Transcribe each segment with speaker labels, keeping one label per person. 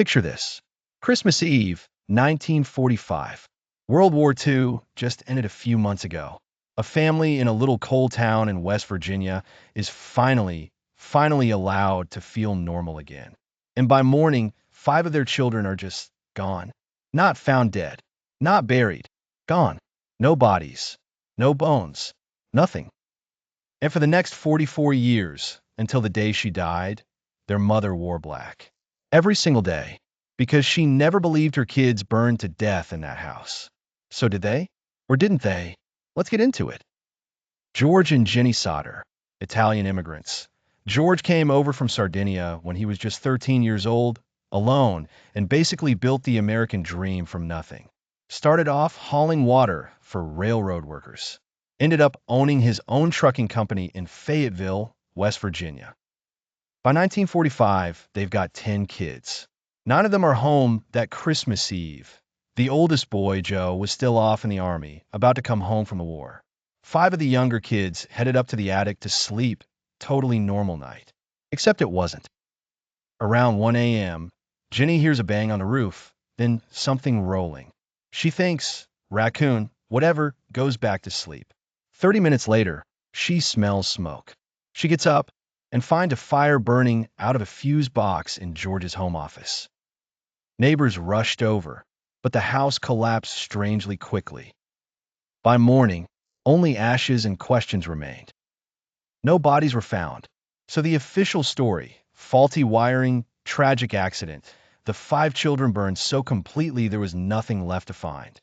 Speaker 1: Picture this. Christmas Eve, 1945. World War II just ended a few months ago. A family in a little coal town in West Virginia is finally allowed to feel normal again. And by morning, 5 of their children are just gone. Not found dead. Not buried. Gone. No bodies. No bones. Nothing. And for the next 44 years, until the day she died, their mother wore black. Every single day. Because she never believed her kids burned to death in that house. So did they? Or didn't they? Let's get into it. George and Jenny Sodder, Italian immigrants. George came over from Sardinia when he was just 13 years old, alone, and basically built the American dream from nothing. Started off hauling water for railroad workers. Ended up owning his own trucking company in Fayetteville, West Virginia. By 1945, they've got 10 kids. 9 of them are home that Christmas Eve. The oldest boy, Joe, was still off in the army, about to come home from the war. 5 of the younger kids headed up to the attic to sleep. Totally normal night. Except it wasn't. Around 1 a.m., Jenny hears a bang on the roof, then something rolling. She thinks, raccoon, whatever, goes back to sleep. 30 minutes later, she smells smoke. She gets up and finds a fire burning out of a fuse box in George's home office. Neighbors rushed over, but the house collapsed strangely quickly. By morning, only ashes and questions remained. No bodies were found, so the official story, faulty wiring, tragic accident, the 5 children burned so completely there was nothing left to find.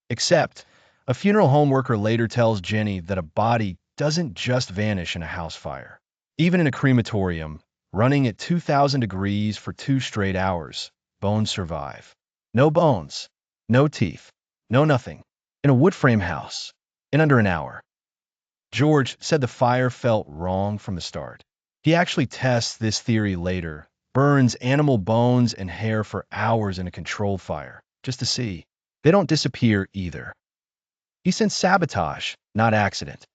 Speaker 1: Except, a funeral home worker later tells Jenny that a body doesn't just vanish in a house fire. Even in a crematorium, running at 2,000 degrees for 2 straight hours, bones survive. No bones, no teeth, no nothing. In a wood frame house, in under an hour. George said the fire felt wrong from the start. He actually tests this theory later, burns animal bones and hair for hours in a controlled fire, just to see. They don't disappear either. He sensed sabotage, not accident.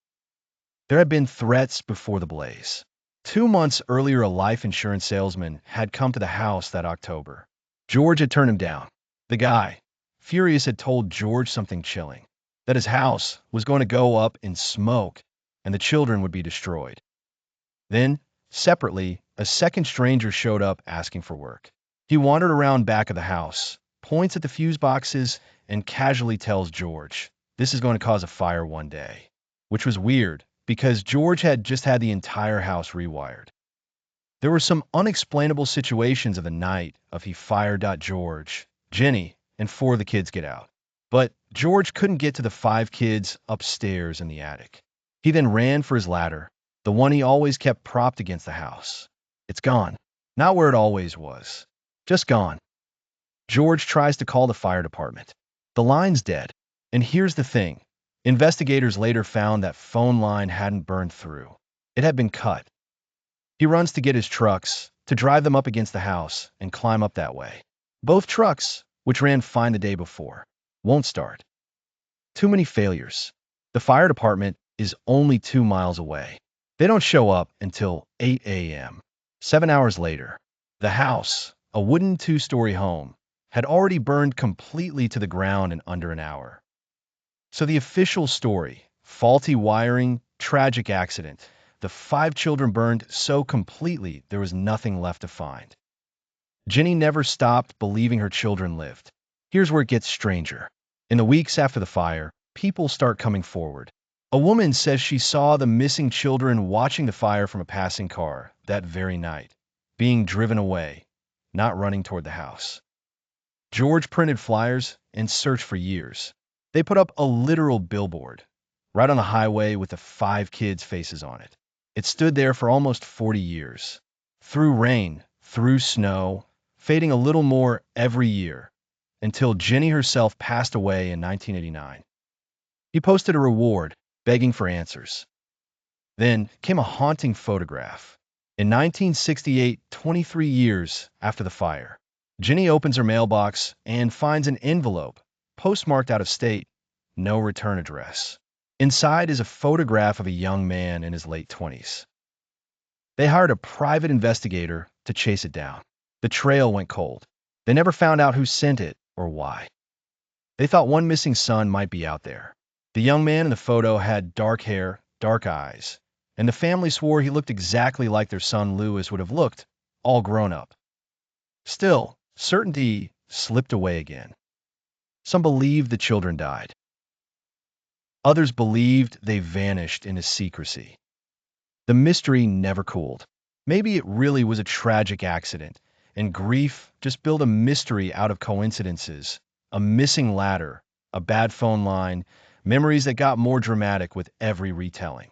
Speaker 1: There had been threats before the blaze. 2 months earlier, a life insurance salesman had come to the house that October. George had turned him down. The guy, furious, had told George something chilling, that his house was going to go up in smoke and the children would be destroyed. Then, separately, a second stranger showed up asking for work. He wandered around back of the house, points at the fuse boxes, and casually tells George, this is going to cause a fire one day. Which was weird, because George had just had the entire house rewired. There were some unexplainable situations of the night of he fired George, Jenny, and 4 of the kids get out. But George couldn't get to the 5 kids upstairs in the attic. He then ran for his ladder, the one he always kept propped against the house. It's gone. Not where it always was. Just gone. George tries to call the fire department. The line's dead. And here's the thing. Investigators later found that phone line hadn't burned through. It had been cut. He runs to get his trucks, to drive them up against the house and climb up that way. Both trucks, which ran fine the day before, won't start. Too many failures. The fire department is only 2 miles away. They don't show up until 8 a.m. 7 hours later, the house, a wooden 2-story home, had already burned completely to the ground in under an hour. So the official story, faulty wiring, tragic accident, the 5 children burned so completely there was nothing left to find. Jenny never stopped believing her children lived. Here's where it gets stranger. In the weeks after the fire, people start coming forward. A woman says she saw the missing children watching the fire from a passing car that very night, being driven away, not running toward the house. George printed flyers and searched for years. They put up a literal billboard, right on the highway with the 5 kids' faces on it. It stood there for almost 40 years. Through rain, through snow, fading a little more every year, until Jenny herself passed away in 1989. He posted a reward, begging for answers. Then came a haunting photograph. In 1968, 23 years after the fire, Jenny opens her mailbox and finds an envelope, postmarked out of state, no return address. Inside is a photograph of a young man in his late 20s. They hired a private investigator to chase it down. The trail went cold. They never found out who sent it or why. They thought one missing son might be out there. The young man in the photo had dark hair, dark eyes, and the family swore he looked exactly like their son Louis would have looked, all grown up. Still, certainty slipped away again. Some believed the children died. Others believed they vanished into secrecy. The mystery never cooled. Maybe it really was a tragic accident, and grief just built a mystery out of coincidences, a missing ladder, a bad phone line, memories that got more dramatic with every retelling.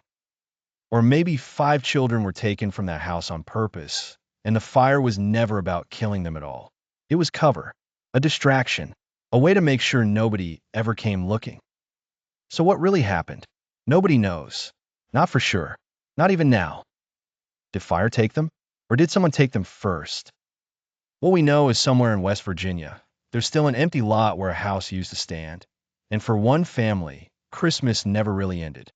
Speaker 1: Or maybe 5 children were taken from that house on purpose, and the fire was never about killing them at all. It was cover, a distraction, a way to make sure nobody ever came looking. So what really happened? Nobody knows. Not for sure. Not even now. Did fire take them? Or did someone take them first? What we know is somewhere in West Virginia, there's still an empty lot where a house used to stand. And for one family, Christmas never really ended.